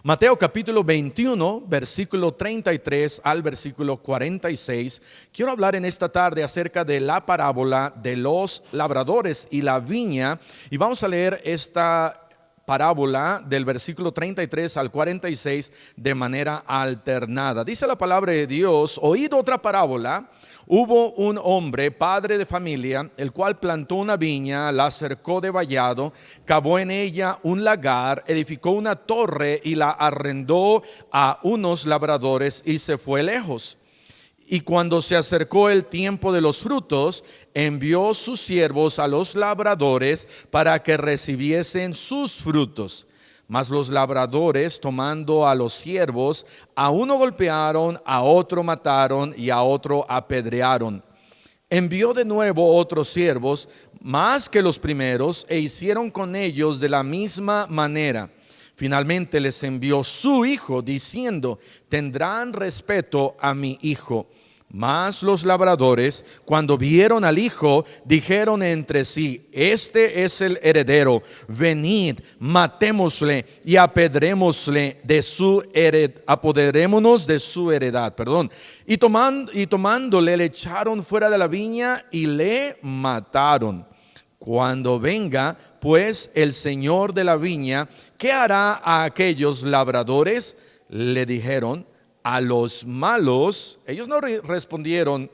Mateo capítulo 21, versículo 33 al versículo 46. Quiero hablar en esta tarde acerca de la parábola de los labradores y la viña. Y vamos a leer esta parábola del versículo 33 al 46 de manera alternada. Dice la palabra de Dios: oíd otra parábola. Hubo un hombre, padre de familia, el cual plantó una viña, la cercó de vallado, cavó en ella un lagar, edificó una torre y la arrendó a unos labradores y se fue lejos. Y cuando se acercó el tiempo de los frutos, envió sus siervos a los labradores para que recibiesen sus frutos. Mas los labradores, tomando a los siervos, a uno golpearon, a otro mataron y a otro apedrearon. Envió de nuevo otros siervos, más que los primeros, e hicieron con ellos de la misma manera. Finalmente les envió su hijo, diciendo: tendrán respeto a mi hijo. Mas los labradores, cuando vieron al hijo, dijeron entre sí: este es el heredero, venid, matémosle y apoderémonos de su heredad. Y tomándole, le echaron fuera de la viña y le mataron. Cuando venga pues el señor de la viña, ¿qué hará a aquellos labradores? Le dijeron: a los malos. Ellos no respondieron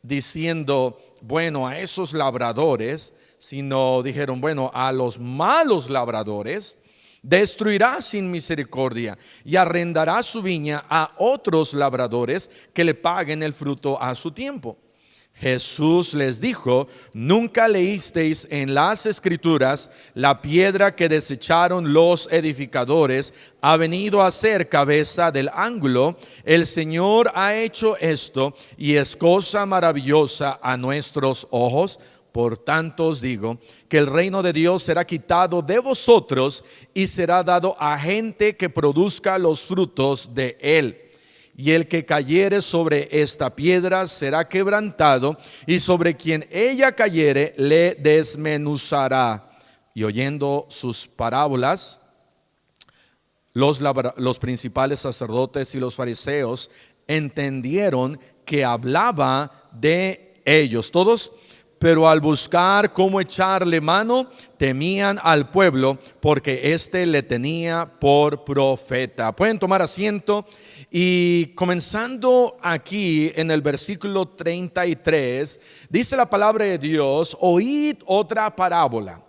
diciendo: bueno, a esos labradores, sino dijeron: bueno, a los malos labradores destruirá sin misericordia y arrendará su viña a otros labradores que le paguen el fruto a su tiempo. Jesús les dijo: ¿nunca leísteis en las Escrituras: la piedra que desecharon los edificadores ha venido a ser cabeza del ángulo? El Señor ha hecho esto y es cosa maravillosa a nuestros ojos. Por tanto os digo que el reino de Dios será quitado de vosotros y será dado a gente que produzca los frutos de él. Y el que cayere sobre esta piedra será quebrantado, y sobre quien ella cayere le desmenuzará. Y oyendo sus parábolas, los principales sacerdotes y los fariseos entendieron que hablaba de ellos. Todos. Pero al buscar cómo echarle mano, temían al pueblo, porque éste le tenía por profeta. Pueden tomar asiento. Y comenzando aquí en el versículo 33, dice la palabra de Dios: oíd otra parábola.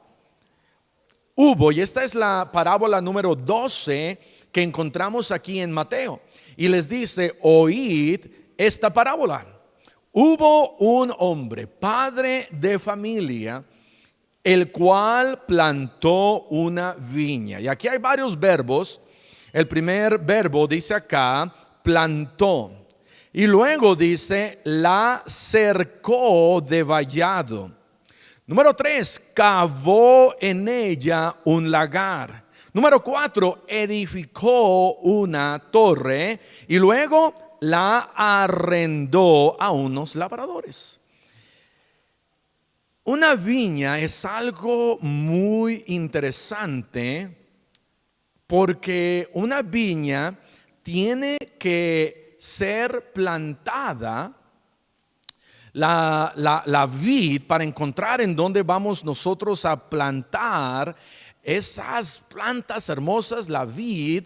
Hubo, y esta es la parábola número 12 que encontramos aquí en Mateo. Y les dice: oíd esta parábola. Hubo un hombre, padre de familia, el cual plantó una viña. Y aquí hay varios verbos. El primer verbo dice acá: plantó. Y luego dice: la cercó de vallado. Número 3, cavó en ella un lagar. Número 4, edificó una torre. Y luego la arrendó a unos labradores. Una viña es algo muy interesante, porque una viña tiene que ser plantada, la vid, para encontrar en dónde vamos nosotros a plantar esas plantas hermosas, la vid.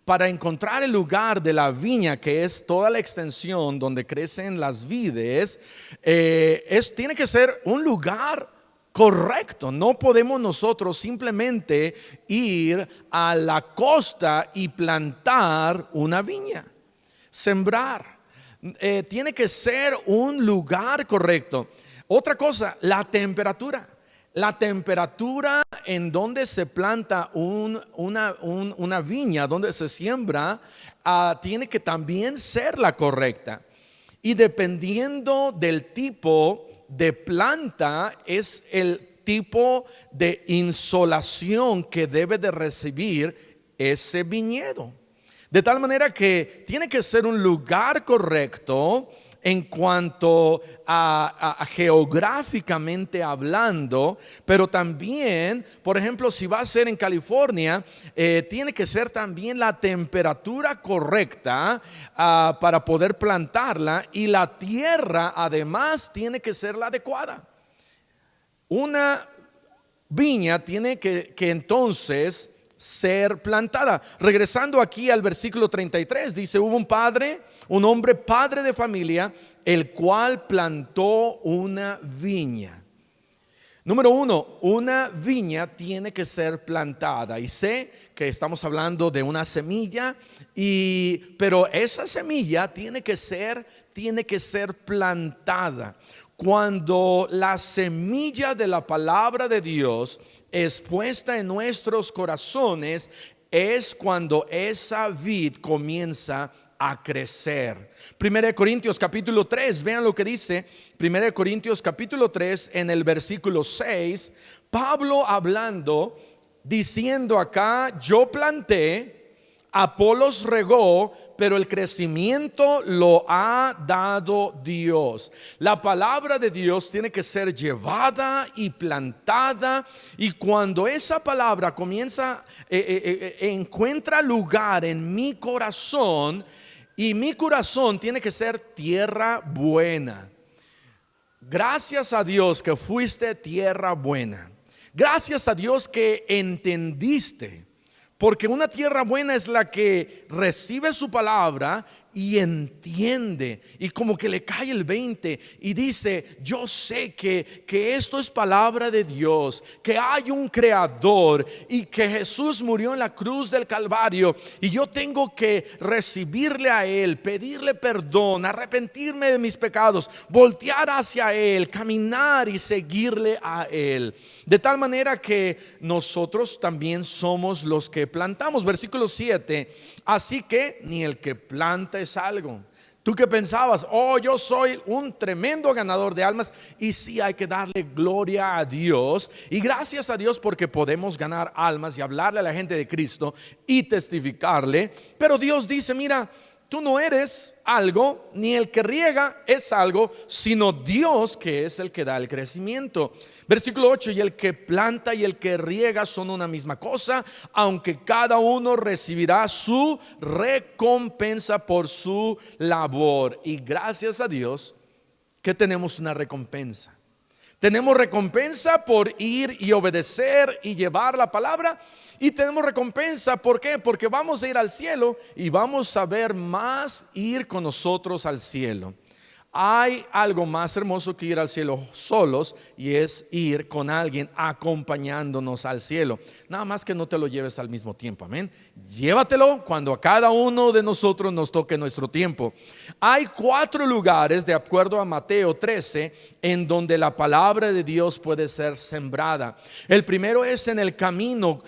Para encontrar el lugar de la viña, que es toda la extensión donde crecen las vides, tiene que ser un lugar correcto. No podemos nosotros simplemente ir a la costa y plantar una viña, sembrar. Tiene que ser un lugar correcto. Otra cosa, la temperatura. La temperatura en donde se planta una viña, donde se siembra, tiene que también ser la correcta. Y dependiendo del tipo de planta, es el tipo de insolación que debe de recibir ese viñedo. De tal manera que tiene que ser un lugar correcto, en cuanto a geográficamente hablando, pero también, por ejemplo, si va a ser en California, tiene que ser también la temperatura correcta para poder plantarla, y la tierra además tiene que ser la adecuada. Una viña tiene que entonces ser plantada. Regresando aquí al versículo 33, dice: hubo un hombre padre de familia, el cual plantó una viña. Número uno, una viña tiene que ser plantada, y sé que estamos hablando de una semilla, pero esa semilla tiene que ser plantada. Cuando la semilla de la palabra de Dios es puesta en nuestros corazones, es cuando esa vid comienza a crecer. 1 Corintios capítulo 3, vean lo que dice 1 Corintios capítulo 3 en el versículo 6. Pablo hablando, diciendo acá: yo planté, Apolos regó, pero el crecimiento lo ha dado Dios. La palabra de Dios tiene que ser llevada y plantada, y cuando esa palabra comienza, encuentra lugar en mi corazón, y mi corazón tiene que ser tierra buena. Gracias a Dios que fuiste tierra buena. Gracias a Dios que entendiste. Porque una tierra buena es la que recibe su palabra y entiende, y como que le cae el 20 y dice: yo sé que esto es palabra de Dios, que hay un creador y que Jesús murió en la cruz del Calvario, y yo tengo que recibirle a Él, pedirle perdón, arrepentirme de mis pecados, voltear hacia Él, caminar y seguirle a Él. De tal manera que nosotros también somos los que plantamos. Versículo 7: así que ni el que planta es algo. Tú que pensabas: oh, yo soy un tremendo ganador de almas. Y sí, hay que darle gloria a Dios y gracias a Dios porque podemos ganar almas y hablarle a la gente de Cristo y testificarle. Pero Dios dice: mira, tú no eres algo, ni el que riega es algo, sino Dios, que es el que da el crecimiento. Versículo 8: y el que planta y el que riega son una misma cosa, aunque cada uno recibirá su recompensa por su labor. Y gracias a Dios que tenemos una recompensa. Tenemos recompensa por ir y obedecer y llevar la palabra. Y tenemos recompensa, ¿por qué? Porque vamos a ir al cielo y vamos a ver más ir con nosotros al cielo. Hay algo más hermoso que ir al cielo solos, y es ir con alguien acompañándonos al cielo. Nada más que no te lo lleves al mismo tiempo, amén. Llévatelo cuando a cada uno de nosotros nos toque nuestro tiempo. Hay 4 lugares, de acuerdo a Mateo 13, en donde la palabra de Dios puede ser sembrada. El primero es en el camino,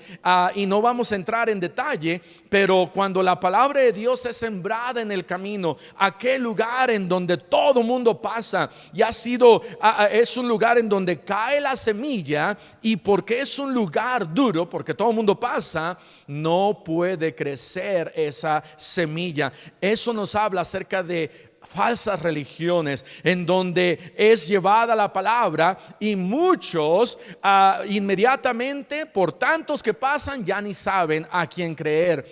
y no vamos a entrar en detalle, pero cuando la palabra de Dios es sembrada en el camino, aquel lugar en donde todo mundo pasa, y es un lugar en donde cae la semilla, y porque es un lugar duro, porque todo mundo pasa, no puede crecer esa semilla. Eso nos habla acerca de falsas religiones, en donde es llevada la palabra y muchos inmediatamente, por tantos que pasan, ya ni saben a quién creer.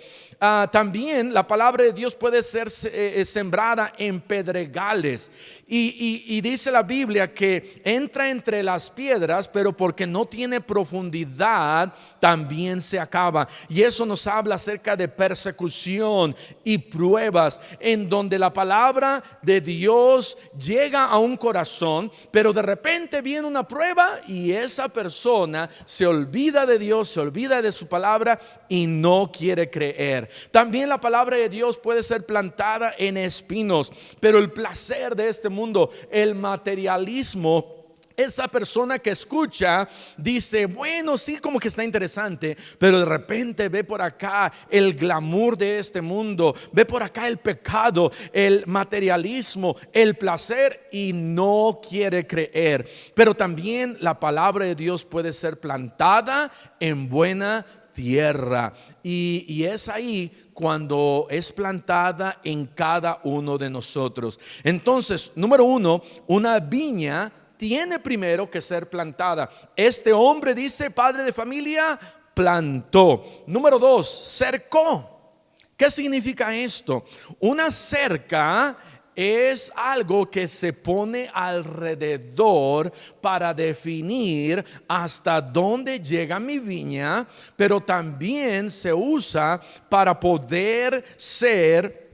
También la palabra de Dios puede ser sembrada en pedregales, y dice la Biblia que entra entre las piedras, pero porque no tiene profundidad también se acaba. Y eso nos habla acerca de persecución y pruebas, en donde la palabra de Dios llega a un corazón, pero de repente viene una prueba y esa persona se olvida de Dios, se olvida de su palabra y no quiere creer. También la palabra de Dios puede ser plantada en espinos, pero el placer de este mundo, el materialismo, esa persona que escucha dice: bueno, sí, como que está interesante, pero de repente ve por acá el glamour de este mundo, ve por acá el pecado, el materialismo, el placer, y no quiere creer. Pero también la palabra de Dios puede ser plantada en buena tierra. Y es ahí cuando es plantada en cada uno de nosotros. Entonces, número uno, una viña tiene primero que ser plantada. Este hombre, dice, padre de familia, plantó. Número dos, cercó. ¿Qué significa esto? Una cerca es algo que se pone alrededor para definir hasta dónde llega mi viña, pero también se usa para poder ser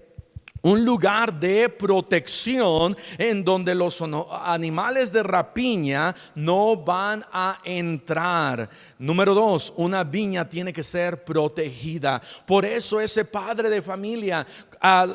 un lugar de protección en donde los animales de rapiña no van a entrar. Número dos, una viña tiene que ser protegida. Por eso ese padre de familia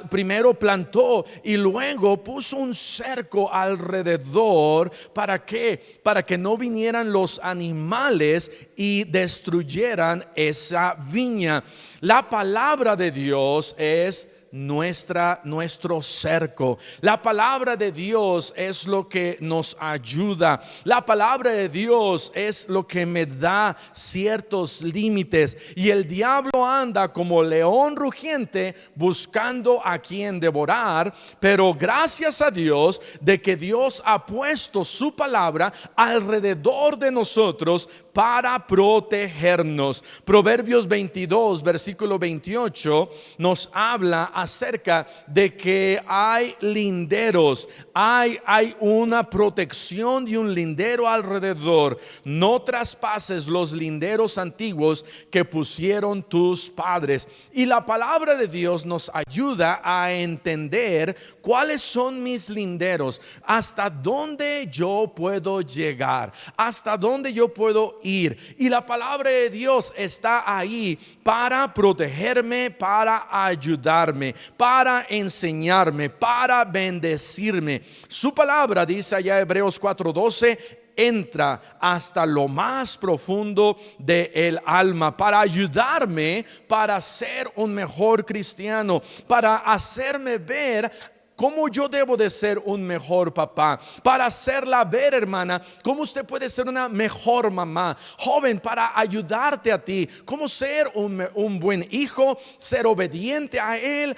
primero plantó y luego puso un cerco alrededor. ¿Para qué? Para que no vinieran los animales y destruyeran esa viña. La palabra de Dios es nuestro cerco. La palabra de Dios es lo que nos ayuda. La palabra de Dios es lo que me da ciertos límites. Y el diablo anda como león rugiente buscando a quien devorar, pero gracias a Dios de que Dios ha puesto su palabra alrededor de nosotros para protegernos. Proverbios 22, versículo 28 nos habla acerca de que hay linderos, hay una protección y un lindero alrededor. No traspases los linderos antiguos que pusieron tus padres. Y la palabra de Dios nos ayuda a entender cuáles son mis linderos, hasta dónde yo puedo llegar, hasta dónde yo puedo ir. Y la palabra de Dios está ahí para protegerme, para ayudarme, para enseñarme, para bendecirme. Su palabra, dice allá Hebreos 4:12, entra hasta lo más profundo del alma para ayudarme, para ser un mejor cristiano, para hacerme ver cómo yo debo de ser un mejor papá, para hacerla ver, hermana, cómo usted puede ser una mejor mamá. Joven, para ayudarte a ti, cómo ser un buen hijo, ser obediente a él.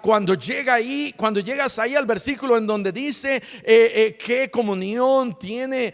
Cuando llegas ahí al versículo en donde dice qué comunión tiene,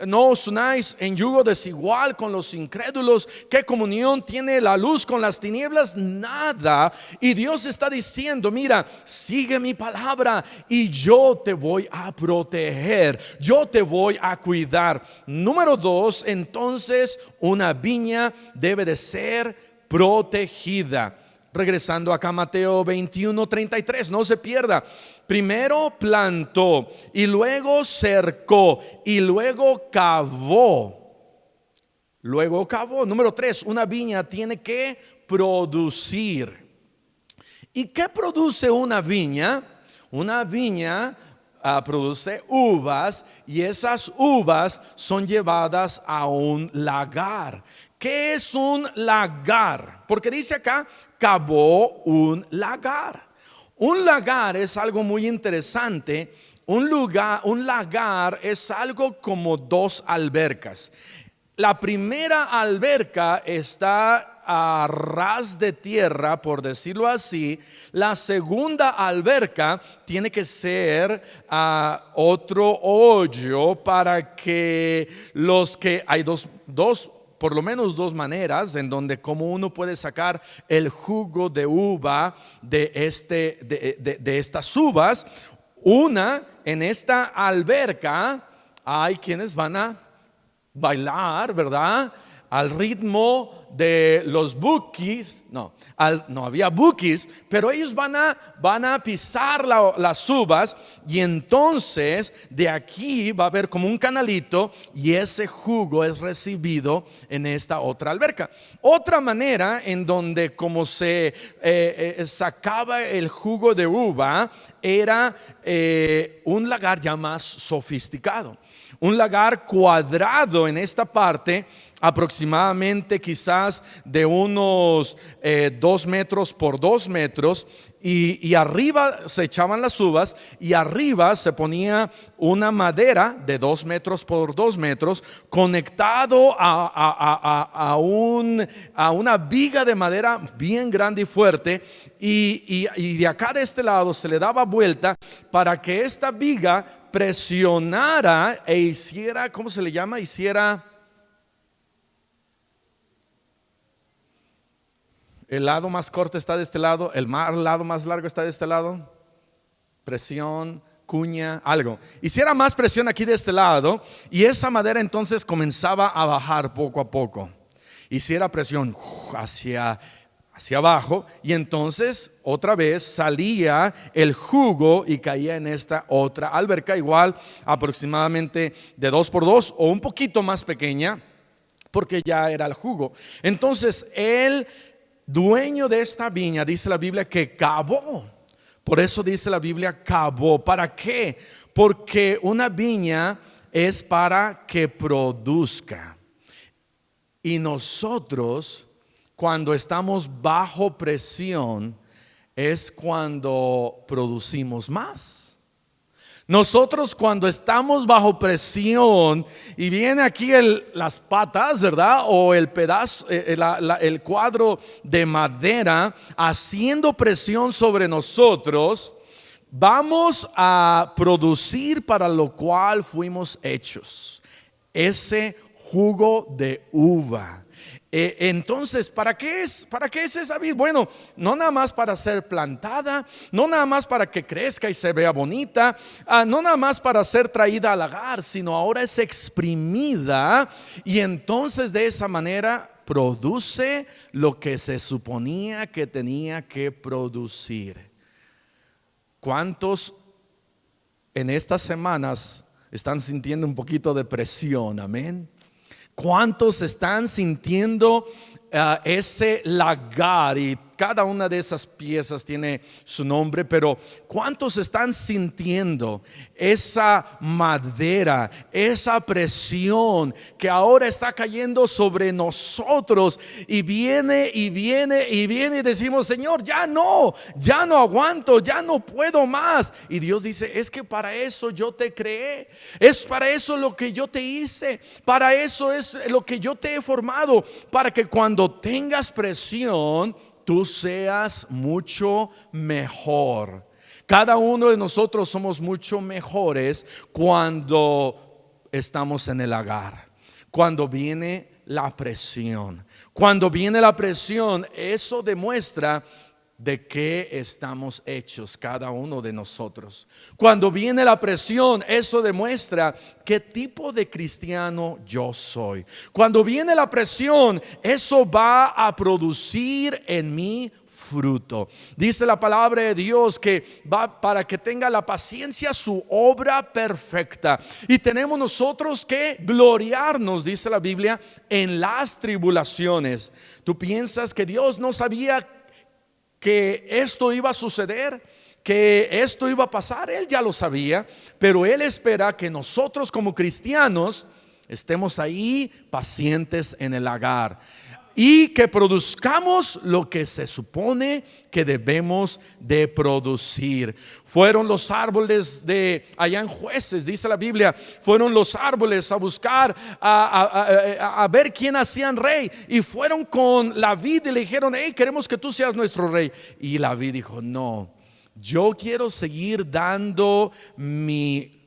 no os unáis en yugo desigual con los incrédulos, qué comunión tiene la luz con las tinieblas, nada. Y Dios está diciendo, mira, sigue mi palabra y yo te voy a proteger, yo te voy a cuidar. Número dos, entonces una viña debe de ser protegida. Regresando acá a Mateo 21:33, no se pierda. Primero plantó y luego cercó y luego cavó. Número tres, una viña tiene que producir. ¿Y qué produce una viña? Una viña produce uvas y esas uvas son llevadas a un lagar. ¿Qué es un lagar? Porque dice acá, cavó un lagar. Un lagar es algo muy interesante. Un lagar es algo como dos albercas. La primera alberca está a ras de tierra, por decirlo así. La segunda alberca tiene que ser otro hoyo para que hay dos, por lo menos dos maneras en donde como uno puede sacar el jugo de uva de estas uvas. Una, en esta alberca hay quienes van a bailar, ¿verdad? Al ritmo de los bukis. No había bukis, pero ellos van a pisar las uvas, y entonces de aquí va a haber como un canalito y ese jugo es recibido en esta otra alberca. Otra manera en donde como se sacaba el jugo de uva era un lagar ya más sofisticado. Un lagar cuadrado en esta parte, aproximadamente quizá quizás de unos 2 metros por 2 metros, y arriba se echaban las uvas y arriba se ponía una madera de 2 metros por 2 metros conectado a una viga de madera bien grande y fuerte, y de acá de este lado se le daba vuelta para que esta viga presionara e hiciera, ¿cómo se le llama? El lado más corto está de este lado, el lado más largo está de este lado. Presión, cuña, algo. Hiciera más presión aquí de este lado, y esa madera entonces comenzaba a bajar poco a poco. Hiciera presión hacia abajo, y entonces otra vez salía el jugo y caía en esta otra alberca, igual aproximadamente de 2 por 2 o un poquito más pequeña, porque ya era el jugo. Entonces el dueño de esta viña, dice la Biblia, que cavó. Por eso dice la Biblia, cavó. ¿Para qué? Porque una viña es para que produzca. Y nosotros, cuando estamos bajo presión, es cuando producimos más. Nosotros, cuando estamos bajo presión y viene aquí las patas, ¿verdad? O el pedazo, el cuadro de madera haciendo presión sobre nosotros, vamos a producir para lo cual fuimos hechos. Ese jugo de uva. Entonces, ¿para qué es esa vid? Bueno, no nada más para ser plantada, no nada más para que crezca y se vea bonita, no nada más para ser traída al lagar, sino ahora es exprimida, y entonces de esa manera produce lo que se suponía que tenía que producir. ¿Cuántos en estas semanas están sintiendo un poquito de presión? Amén. ¿Cuántos están sintiendo ese lagar? Y cada una de esas piezas tiene su nombre, pero ¿cuántos están sintiendo esa madera, esa presión que ahora está cayendo sobre nosotros? Y viene y decimos: Señor, ya no aguanto, ya no puedo más. Y Dios dice: es que para eso yo te creé, es para eso lo que yo te hice, para eso es lo que yo te he formado, para que cuando tengas presión tú seas mucho mejor. Cada uno de nosotros somos mucho mejores cuando estamos en el lagar, cuando viene la presión. Cuando viene la presión, eso demuestra de qué estamos hechos cada uno de nosotros. Cuando viene la presión, eso demuestra qué tipo de cristiano yo soy. Cuando viene la presión, eso va a producir en mí fruto. Dice la palabra de Dios que va para que tenga la paciencia su obra perfecta. Y tenemos nosotros que gloriarnos, dice la Biblia, en las tribulaciones. ¿Tú piensas que Dios no sabía que esto iba a suceder, que esto iba a pasar? Él ya lo sabía, pero Él espera que nosotros como cristianos estemos ahí pacientes en el lagar y que produzcamos lo que se supone que debemos de producir. Fueron los árboles de allá en Jueces, dice la Biblia, fueron los árboles a buscar a ver quién hacían rey, y fueron con la vid y le dijeron: hey, queremos que tú seas nuestro rey. Y la vid dijo: no, yo quiero seguir dando mi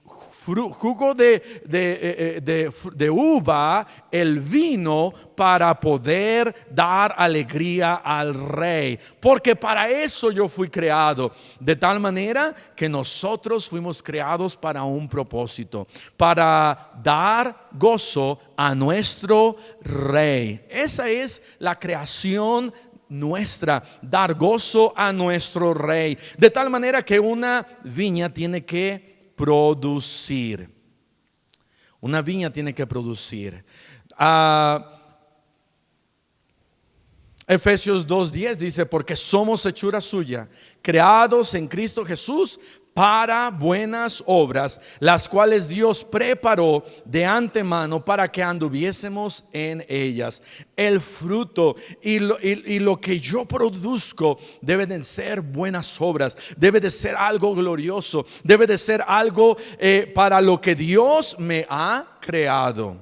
jugo de uva, el vino, para poder dar alegría al rey, porque para eso yo fui creado. De tal manera que nosotros fuimos creados para un propósito, para dar gozo a nuestro rey. Esa es la creación nuestra, dar gozo a nuestro rey. De tal manera que una viña tiene que producir. Una viña tiene que producir. Efesios 2:10 dice: porque somos hechura suya, creados en Cristo Jesús para buenas obras, las cuales Dios preparó de antemano para que anduviésemos en ellas. El fruto y lo que yo produzco debe de ser buenas obras, debe de ser algo glorioso, debe de ser algo para lo que Dios me ha creado.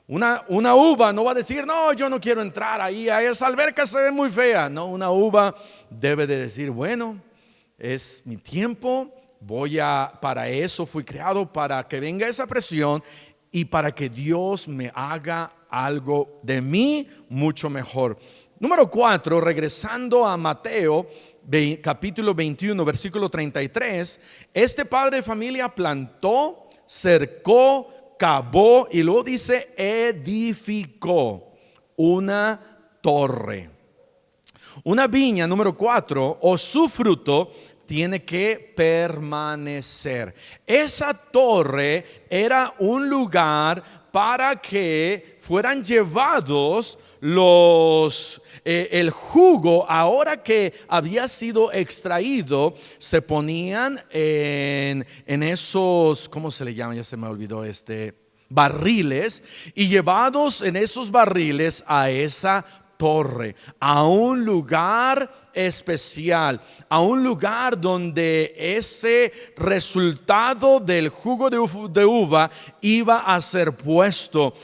Una uva no va a decir, no, yo no quiero entrar ahí, a esa alberca se ve muy fea. No, una uva debe de decir, bueno, es mi tiempo, para eso fui creado, para que venga esa presión y para que Dios me haga algo de mí mucho mejor. Número 4, regresando a Mateo capítulo 21, versículo 33, este padre de familia plantó, cercó, cavó y luego dice edificó una torre. Una viña, número 4, o su fruto tiene que permanecer. Esa torre era un lugar para que fueran llevados el jugo. Ahora que había sido extraído, se ponían en esos, ¿cómo se le llama? Ya se me olvidó barriles, y llevados en esos barriles a esa torre, a un lugar especial, a un lugar donde ese resultado del jugo de uva iba a ser puesto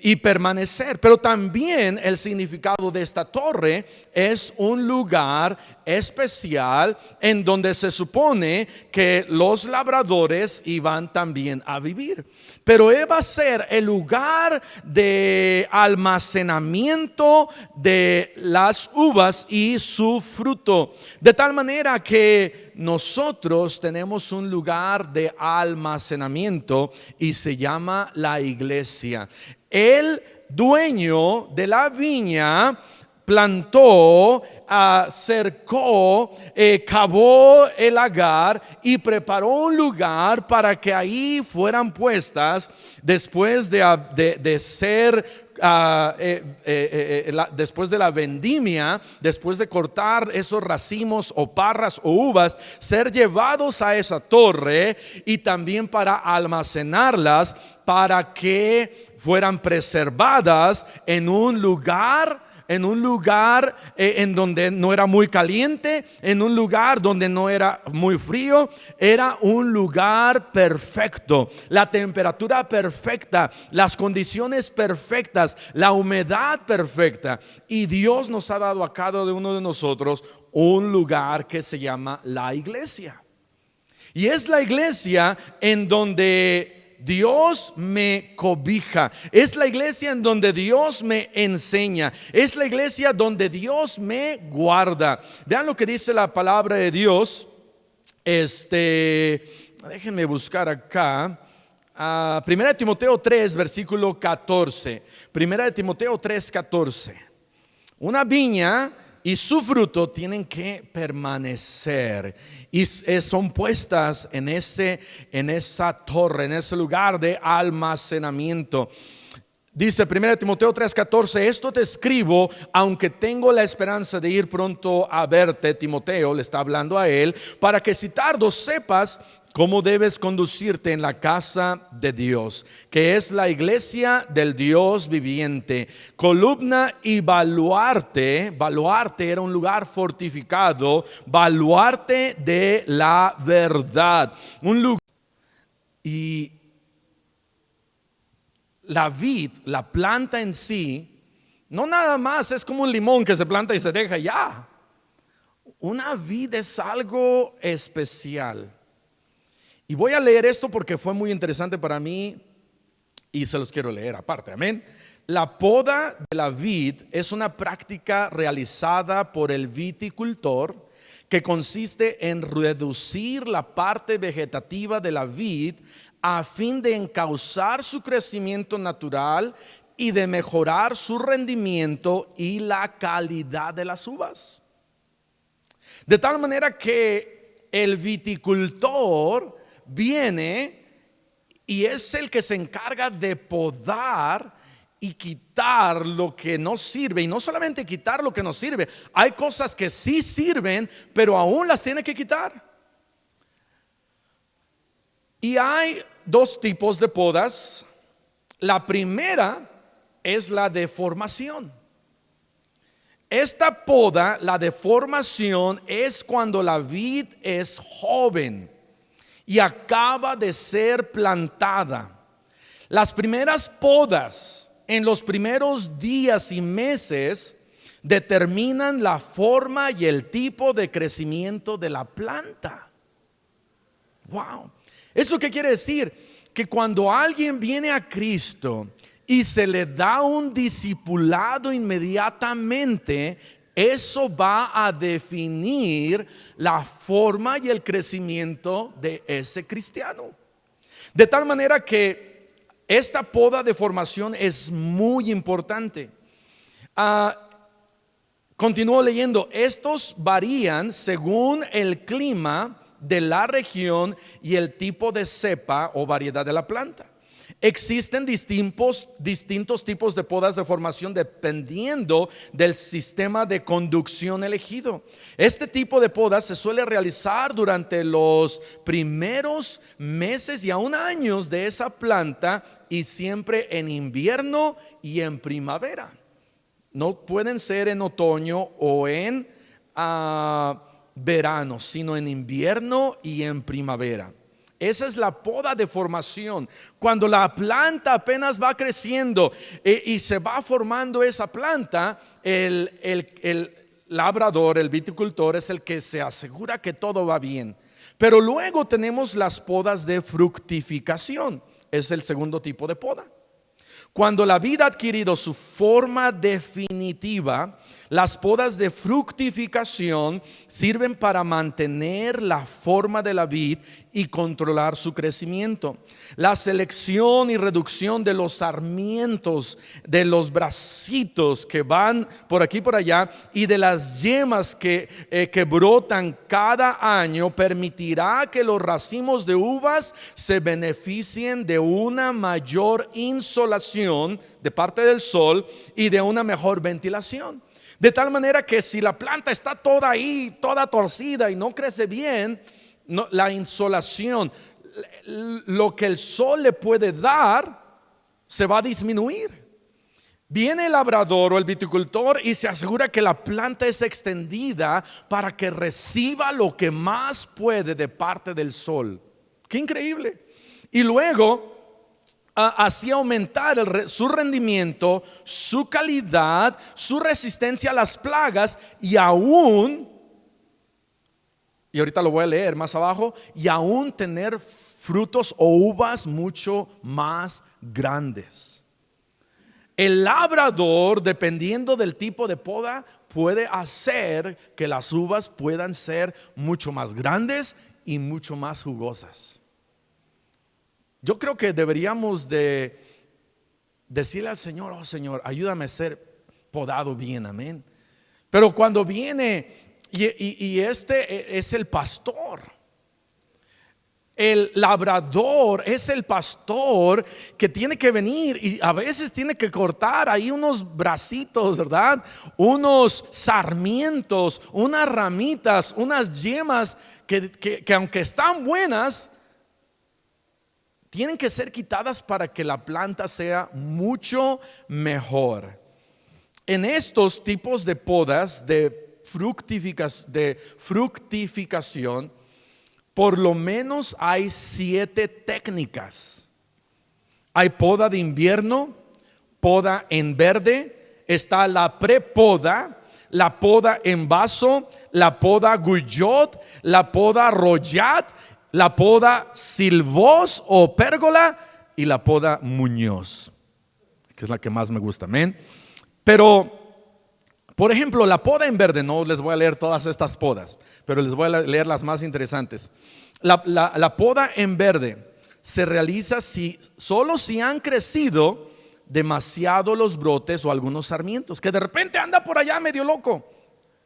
y permanecer. Pero también el significado de esta torre es un lugar especial en donde se supone que los labradores iban también a vivir. Pero va a ser el lugar de almacenamiento de las uvas y su fruto. De tal manera que nosotros tenemos un lugar de almacenamiento y se llama la iglesia. El dueño de la viña plantó, cercó, cavó el lagar y preparó un lugar para que ahí fueran puestas, después de ser después de la vendimia, después de cortar esos racimos o parras o uvas, ser llevados a esa torre y también para almacenarlas, para que fueran preservadas en un lugar en donde no era muy caliente, en un lugar donde no era muy frío. Era un lugar perfecto, la temperatura perfecta, las condiciones perfectas, la humedad perfecta. Y Dios nos ha dado a cada uno de nosotros un lugar que se llama la iglesia. Y es la iglesia en donde Dios me cobija, es la iglesia en donde Dios me enseña, es la iglesia donde Dios me guarda. Vean lo que dice la palabra de Dios. Déjenme buscar acá. Primera de Timoteo 3, versículo 14. Primera de Timoteo 3, 14. Una viña y su fruto tienen que permanecer y son puestas en esa torre, en ese lugar de almacenamiento. Dice 1 Timoteo 3:14, esto te escribo, aunque tengo la esperanza de ir pronto a verte. Timoteo le está hablando a él, para que si tardo sepas cómo debes conducirte en la casa de Dios, que es la iglesia del Dios viviente, columna y baluarte. Baluarte era un lugar fortificado, baluarte de la verdad. Un lugar. Y la vid, la planta en sí, no nada más es como un limón que se planta y se deja ya. Una vid es algo especial. Y voy a leer esto porque fue muy interesante para mí y se los quiero leer aparte, amén. La poda de la vid es una práctica realizada por el viticultor que consiste en reducir la parte vegetativa de la vid a fin de encauzar su crecimiento natural y de mejorar su rendimiento y la calidad de las uvas. De tal manera que el viticultor viene y es el que se encarga de podar y quitar lo que no sirve. Y no solamente quitar lo que no sirve, hay cosas que sí sirven, pero aún las tiene que quitar. Y hay dos tipos de podas. La primera es la deformación. Esta poda, la deformación, es cuando la vid es joven y acaba de ser plantada. Las primeras podas en los primeros días y meses determinan la forma y el tipo de crecimiento de la planta. Wow. ¿Eso qué quiere decir? Que cuando alguien viene a Cristo y se le da un discipulado inmediatamente, eso va a definir la forma y el crecimiento de ese cristiano. De tal manera que esta poda de formación es muy importante. Continúo leyendo. Estos varían según el clima de la región y el tipo de cepa o variedad de la planta. Existen distintos tipos de podas de formación dependiendo del sistema de conducción elegido. Este tipo de poda se suele realizar durante los primeros meses y aún años de esa planta, y siempre en invierno y en primavera. No pueden ser en otoño o en verano, sino en invierno y en primavera. Esa es la poda de formación. Cuando la planta apenas va creciendo y se va formando esa planta, el labrador, el viticultor, es el que se asegura que todo va bien. Pero luego tenemos las podas de fructificación. Es el segundo tipo de poda. Cuando la vid ha adquirido su forma definitiva, las podas de fructificación sirven para mantener la forma de la vid y controlar su crecimiento. La selección y reducción de los sarmientos, de los bracitos que van por aquí y por allá, y de las yemas que brotan cada año, permitirá que los racimos de uvas se beneficien de una mayor insolación de parte del sol y de una mejor ventilación. De tal manera que si la planta está toda ahí, toda torcida y no crece bien, la insolación, lo que el sol le puede dar, se va a disminuir. Viene el labrador o el viticultor y se asegura que la planta es extendida para que reciba lo que más puede de parte del sol. ¡Qué increíble! Y luego así aumentar su rendimiento, su calidad, su resistencia a las plagas, y aún, y ahorita lo voy a leer más abajo, y aún tener frutos o uvas mucho más grandes. El labrador, dependiendo del tipo de poda, puede hacer que las uvas puedan ser mucho más grandes y mucho más jugosas. Yo creo que deberíamos de decirle al Señor: oh Señor, ayúdame a ser podado bien, amén. Pero cuando viene y este es el pastor, el labrador es el pastor que tiene que venir y a veces tiene que cortar ahí unos bracitos, ¿verdad? Unos sarmientos, unas ramitas, unas yemas que aunque están buenas, tienen que ser quitadas para que la planta sea mucho mejor. En estos tipos de podas de fructificación, por lo menos hay 7 técnicas. Hay poda de invierno, poda en verde, está la prepoda, la poda en vaso, la poda Guyot, la poda Royat, la poda Silvos o Pérgola y la poda Muñoz, que es la que más me gusta, amén. Pero, por ejemplo, la poda en verde, no les voy a leer todas estas podas, pero les voy a leer las más interesantes. La poda en verde se realiza solo si han crecido demasiado los brotes o algunos sarmientos, que de repente anda por allá medio loco.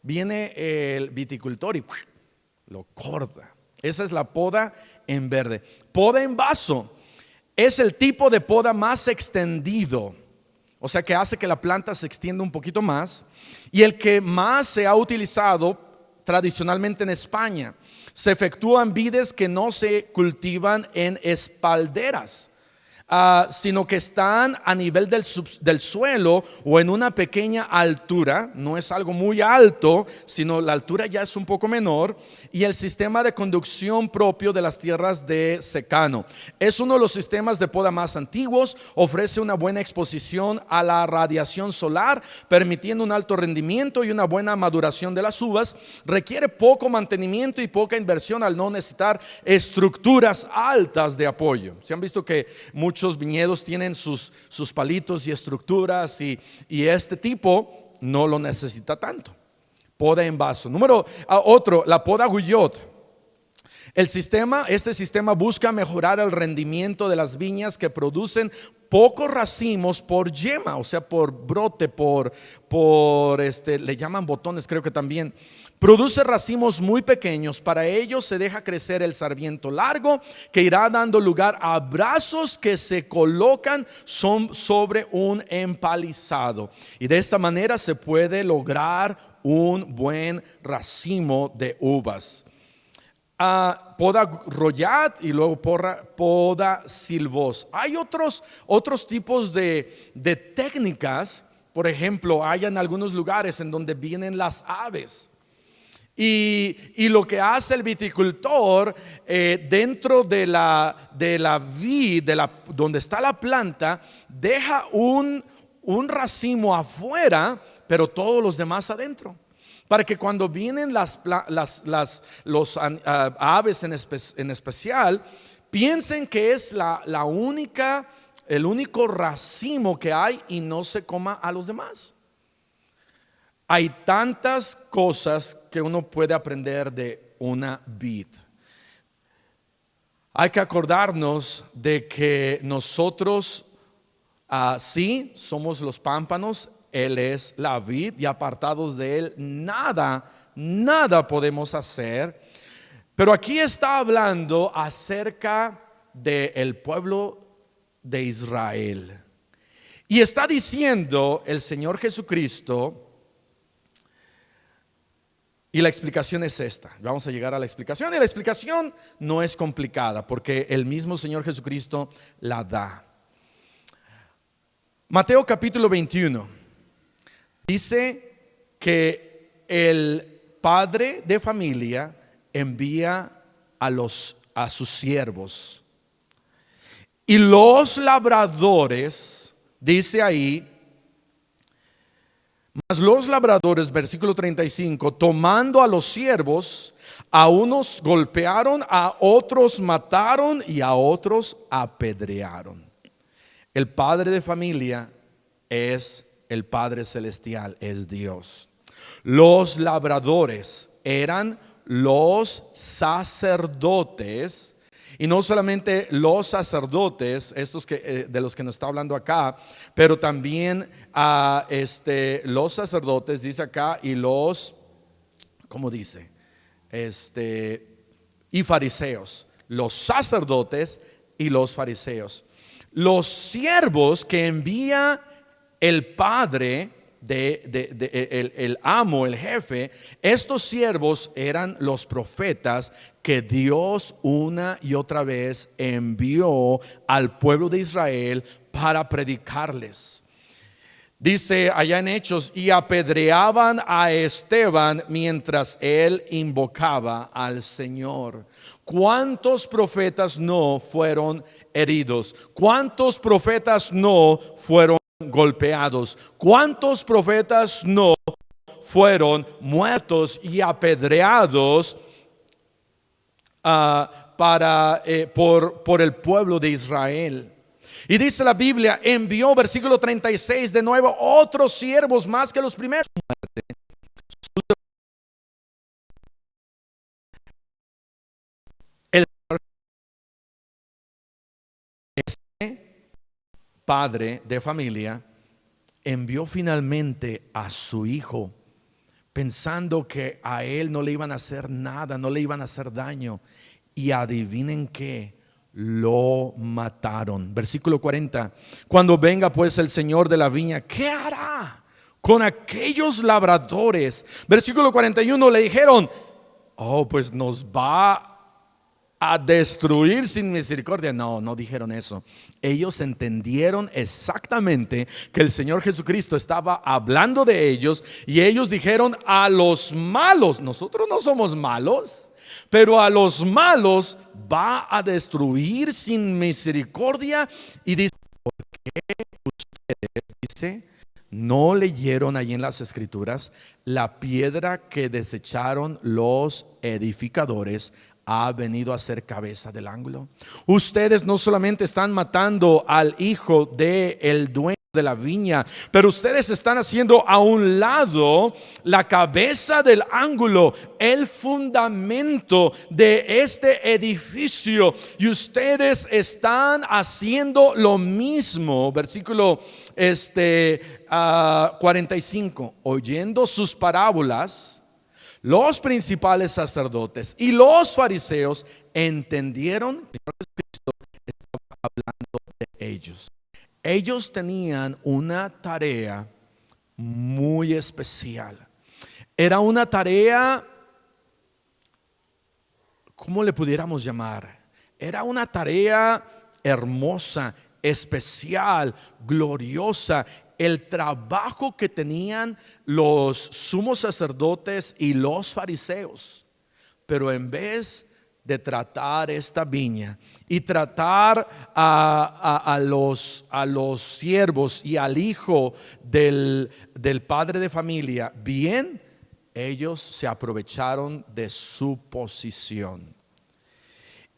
Viene el viticultor y lo corta. Esa es la poda en verde. Poda en vaso es el tipo de poda más extendido. o sea que hace que la planta se extienda un poquito más, y el que más se ha utilizado tradicionalmente en España. Se efectúan vides que no se cultivan en espalderas, sino que están a nivel del suelo o en una pequeña altura. No es algo muy alto, sino la altura ya es un poco menor, y el sistema de conducción propio de las tierras de secano. Es uno de los sistemas de poda más antiguos, ofrece una buena exposición a la radiación solar, permitiendo un alto rendimiento y una buena maduración de las uvas. Requiere poco mantenimiento y poca inversión al no necesitar estructuras altas de apoyo. Se han visto que muchos viñedos tienen sus palitos y estructuras, y este tipo no lo necesita tanto. Poda en vaso. Otro, la poda Guyot. Este sistema busca mejorar el rendimiento de las viñas que producen pocos racimos por yema, o sea, por brote, le llaman botones, creo que también. Produce racimos muy pequeños. Para ello se deja crecer el sarmiento largo, que irá dando lugar a brazos que se colocan sobre un empalizado, y de esta manera se puede lograr un buen racimo de uvas. Poda Royat y luego poda Silvos. Hay otros tipos de técnicas. Por ejemplo, hay en algunos lugares en donde vienen las aves, y lo que hace el viticultor, dentro de la vid, donde está la planta, deja un racimo afuera, pero todos los demás adentro, para que cuando vienen los aves en especial, piensen que es el único racimo que hay, y no se coma a los demás. Hay tantas cosas que uno puede aprender de una vid. Hay que acordarnos de que nosotros sí somos los pámpanos, Él es la vid, y apartados de Él nada podemos hacer. Pero aquí está hablando acerca del pueblo de Israel, y está diciendo el Señor Jesucristo, y la explicación es esta. Vamos a llegar a la explicación, y la explicación no es complicada, porque el mismo Señor Jesucristo la da. Mateo capítulo 21 dice que el padre de familia envía a sus siervos, y los labradores, dice ahí, mas los labradores, versículo 35, tomando a los siervos, a unos golpearon, a otros mataron y a otros apedrearon. El padre de familia es el Padre Celestial, es Dios. Los labradores eran los sacerdotes, y no solamente los sacerdotes, estos de los que nos está hablando acá, pero también los sacerdotes, dice acá, y ¿cómo dice? Y fariseos. Los sacerdotes y los fariseos. Los siervos que envía el padre, el amo, el jefe, estos siervos eran los profetas que Dios una y otra vez envió al pueblo de Israel para predicarles. Dice allá en Hechos, y apedreaban a Esteban mientras él invocaba al Señor. ¿Cuántos profetas no fueron heridos? ¿Cuántos profetas no fueron golpeados? ¿Cuántos profetas no fueron muertos y apedreados por el pueblo de Israel? Y dice la Biblia, envió, versículo 36, de nuevo otros siervos más que los primeros. El padre de familia envió finalmente a su hijo, pensando que a él no le iban a hacer nada, no le iban a hacer daño. Y adivinen qué, lo mataron. Versículo 40. Cuando venga pues el Señor de la viña, ¿qué hará con aquellos labradores? Versículo 41, le dijeron: oh, pues nos va a destruir sin misericordia. No, no dijeron eso. Ellos entendieron exactamente que el Señor Jesucristo estaba hablando de ellos, y ellos dijeron: a los malos, nosotros no somos malos, pero a los malos va a destruir sin misericordia. Y dice: dice, ¿no leyeron allí en las escrituras? La piedra que desecharon los edificadores ha venido a ser cabeza del ángulo. Ustedes no solamente están matando al hijo del dueño de la viña, pero ustedes están haciendo a un lado la cabeza del ángulo, el fundamento de este edificio, y ustedes están haciendo lo mismo. Versículo 45. Oyendo sus parábolas, los principales sacerdotes y los fariseos entendieron que Cristo estaba hablando de ellos. Ellos tenían una tarea muy especial. Era una tarea, ¿cómo le pudiéramos llamar? Era una tarea hermosa, especial, gloriosa. El trabajo que tenían los sumos sacerdotes y los fariseos. Pero en vez de tratar esta viña y tratar a los siervos y al hijo del padre de familia bien, ellos se aprovecharon de su posición.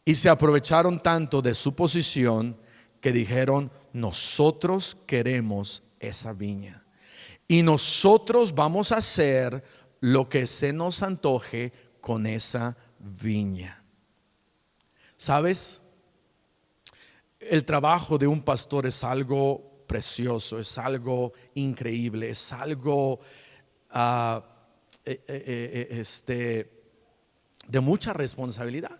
Y se aprovecharon tanto de su posición que dijeron: nosotros queremos esa viña, y nosotros vamos a hacer lo que se nos antoje con esa viña. ¿Sabes? El trabajo de un pastor es algo precioso, es algo increíble, es algo de mucha responsabilidad.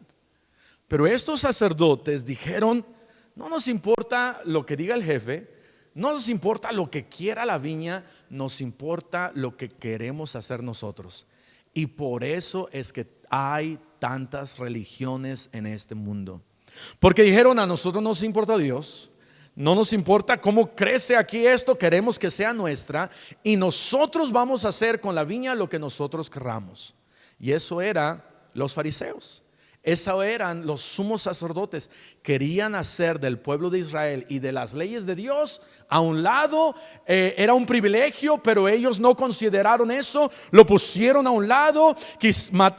Pero estos sacerdotes dijeron: no nos importa lo que diga el jefe, no nos importa lo que quiera la viña, nos importa lo que queremos hacer nosotros. Y por eso es que hay tantas religiones en este mundo. Porque dijeron: a nosotros no nos importa Dios, no nos importa cómo crece aquí esto, queremos que sea nuestra, y nosotros vamos a hacer con la viña lo que nosotros querramos. Y eso era los fariseos. Esos eran los sumos sacerdotes. Querían hacer del pueblo de Israel y de las leyes de Dios a un lado. Era un privilegio, pero ellos no consideraron eso. Lo pusieron a un lado,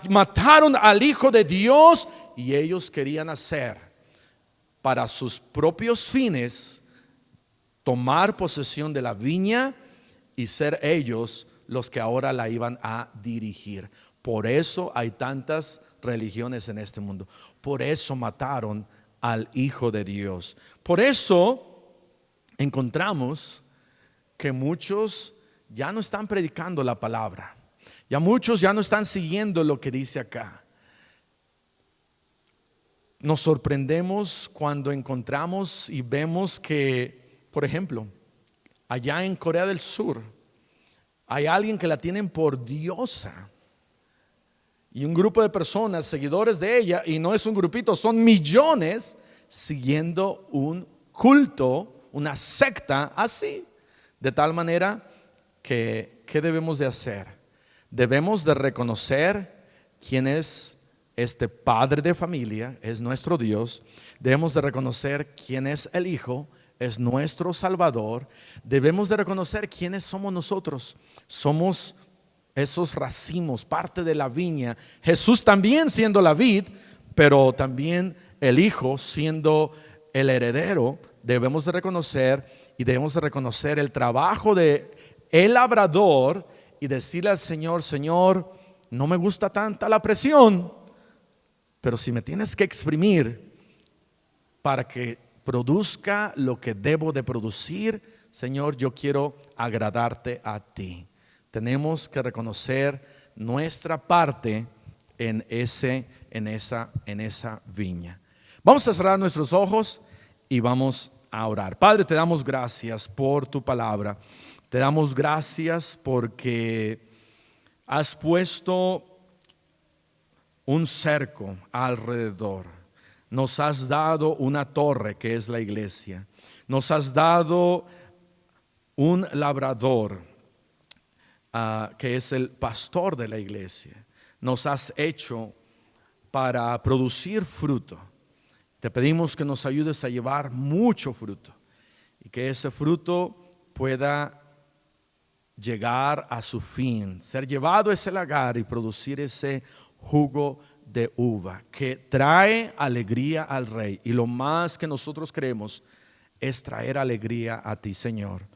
mataron al Hijo de Dios, y ellos querían hacer para sus propios fines, tomar posesión de la viña y ser ellos los que ahora la iban a dirigir. Por eso hay tantas religiones en este mundo. Por eso mataron al Hijo de Dios. Por eso encontramos que muchos ya no están predicando la palabra. Ya muchos ya no están siguiendo lo que dice acá. Nos sorprendemos cuando encontramos y vemos que, por ejemplo, allá en Corea del Sur hay alguien que la tienen por diosa, y un grupo de personas, seguidores de ella, y no es un grupito, son millones, siguiendo un culto, una secta así. De tal manera que, ¿qué debemos de hacer? Debemos de reconocer quién es este padre de familia, es nuestro Dios. Debemos de reconocer quién es el Hijo, es nuestro Salvador. Debemos de reconocer quiénes somos nosotros. Somos esos racimos, parte de la viña. Jesús también siendo la vid, pero también el Hijo siendo el heredero. Debemos de reconocer, y debemos de reconocer el trabajo de el labrador, y decirle al Señor: Señor, no me gusta tanta la presión, pero si me tienes que exprimir para que produzca lo que debo de producir, Señor, yo quiero agradarte a ti. Tenemos que reconocer nuestra parte en esa viña. Vamos a cerrar nuestros ojos y vamos a orar. Padre, te damos gracias por tu palabra. Te damos gracias porque has puesto un cerco alrededor. Nos has dado una torre que es la iglesia. Nos has dado un labrador que es el pastor de la iglesia. Nos has hecho para producir fruto. Te pedimos que nos ayudes a llevar mucho fruto y que ese fruto pueda llegar a su fin, ser llevado a ese lagar y producir ese jugo de uva que trae alegría al Rey. Y lo más que nosotros queremos es traer alegría a ti, Señor.